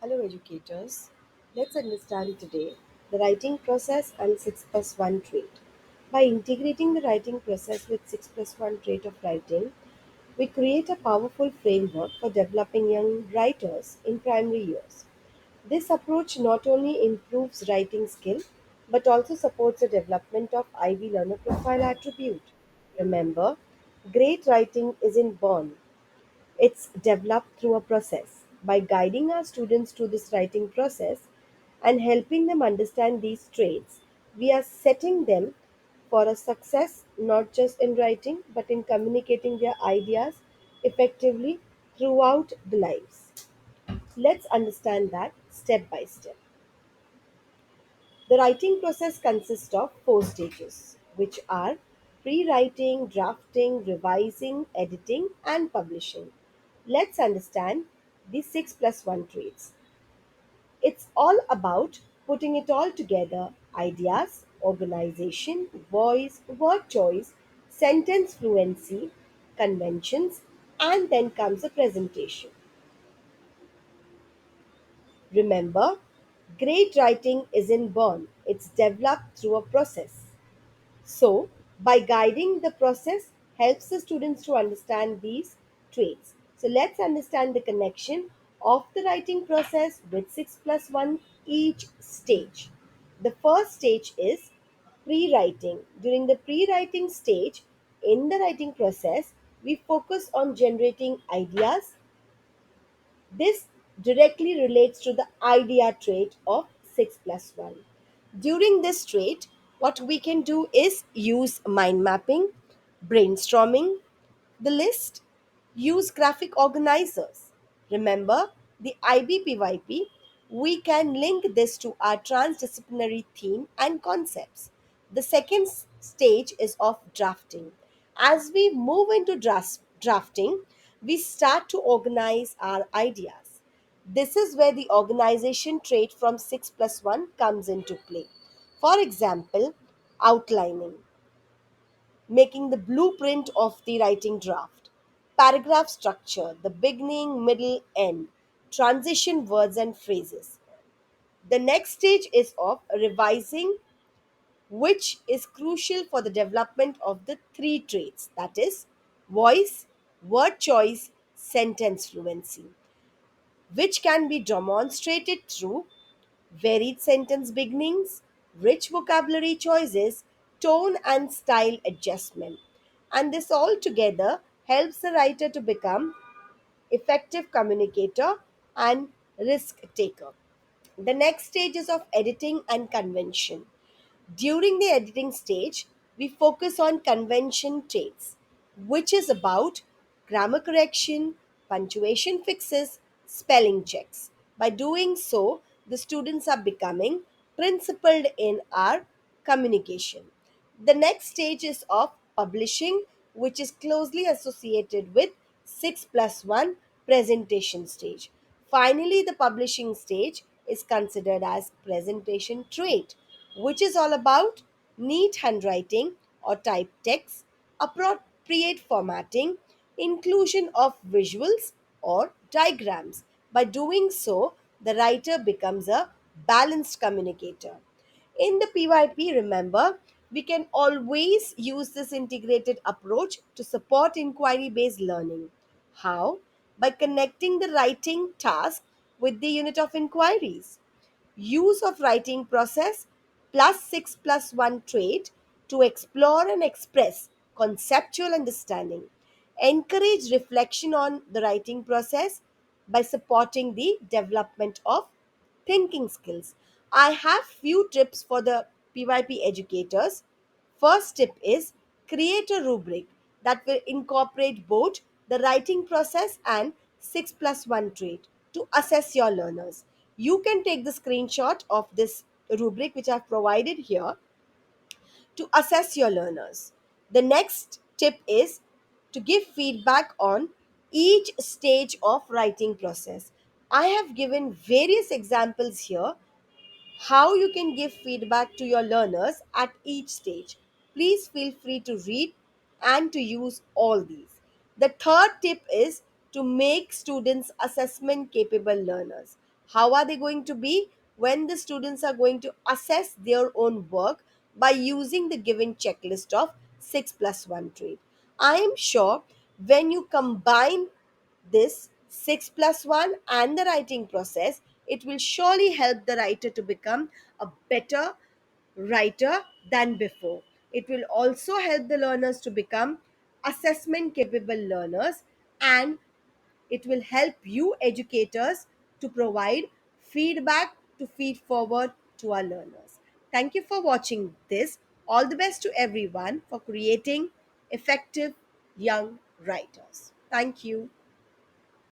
Hello, educators. Let's understand today the writing process and 6 plus 1 trait. By integrating the writing process with 6 plus 1 trait of writing, we create a powerful framework for developing young writers in primary years. This approach not only improves writing skill but also supports the development of IB learner profile attribute. Remember, great writing isn't born, it's developed through a process. By guiding our students through this writing process and helping them understand these traits, we are setting them for a success not just in writing but in communicating their ideas effectively throughout the lives. Let's understand that step by step. The writing process consists of four stages, which are pre writing, drafting, revising, editing, and publishing. Let's understand the 6 plus 1 traits. It's all about putting it all together: ideas, organization, voice, word choice, sentence fluency, conventions, and then comes a presentation. Remember, great writing isn't born, it's developed through a process. So, by guiding the process helps the students to understand these traits. So, let's understand the connection of the writing process with 6 plus 1 each stage. The first stage is pre-writing. During the pre-writing stage, in the writing process, we focus on generating ideas. This directly relates to the idea trait of 6 plus 1. During this trait, what we can do is use mind mapping, brainstorming, the list, use graphic organizers. Remember the IBPYP, we can link this to our transdisciplinary theme and concepts. The second stage is of drafting. As we move into drafting, we start to organize our ideas. This is where the organization trait from 6 plus 1 comes into play. For example, outlining, making the blueprint of the writing draft, paragraph structure, the beginning, middle, end, transition words and phrases. The next stage is of revising, which is crucial for the development of the three traits, that is, voice, word choice, sentence fluency, which can be demonstrated through varied sentence beginnings, rich vocabulary choices, tone and style adjustment. And this all together helps the writer to become effective communicator and risk taker. The next stage is of editing and convention. During the editing stage, we focus on convention traits, which is about grammar correction, punctuation fixes, spelling checks. By doing so, the students are becoming principled in our communication. The next stage is of publishing, which is closely associated with 6 plus 1 presentation stage. Finally, the publishing stage is considered as presentation trait, which is all about neat handwriting or typed text, appropriate formatting, inclusion of visuals or diagrams. By doing so, the writer becomes a balanced communicator. In the PYP, remember, we can always use this integrated approach to support inquiry based learning. How? By connecting the writing task with the unit of inquiries. Use of writing process plus 6 plus 1 trait to explore and express conceptual understanding. Encourage reflection on the writing process by supporting the development of thinking skills. I have few tips for the PYP educators. First tip is create a rubric that will incorporate both the writing process and 6 plus 1 trait to assess your learners. You can take the screenshot of this rubric which I've provided here to assess your learners. The next tip is to give feedback on each stage of writing process. I have given various examples here how you can give feedback to your learners at each stage. Please feel free to read and to use all these. The third tip is to make students assessment capable learners. How are they going to be? When the students are going to assess their own work by using the given checklist of 6 plus 1 trait. I am sure when you combine this 6 plus 1 and the writing process, it will surely help the writer to become a better writer than before. It will also help the learners to become assessment capable learners, and it will help you educators to provide feedback to feed forward to our learners. Thank you for watching this. All the best to everyone for creating effective young writers. Thank you.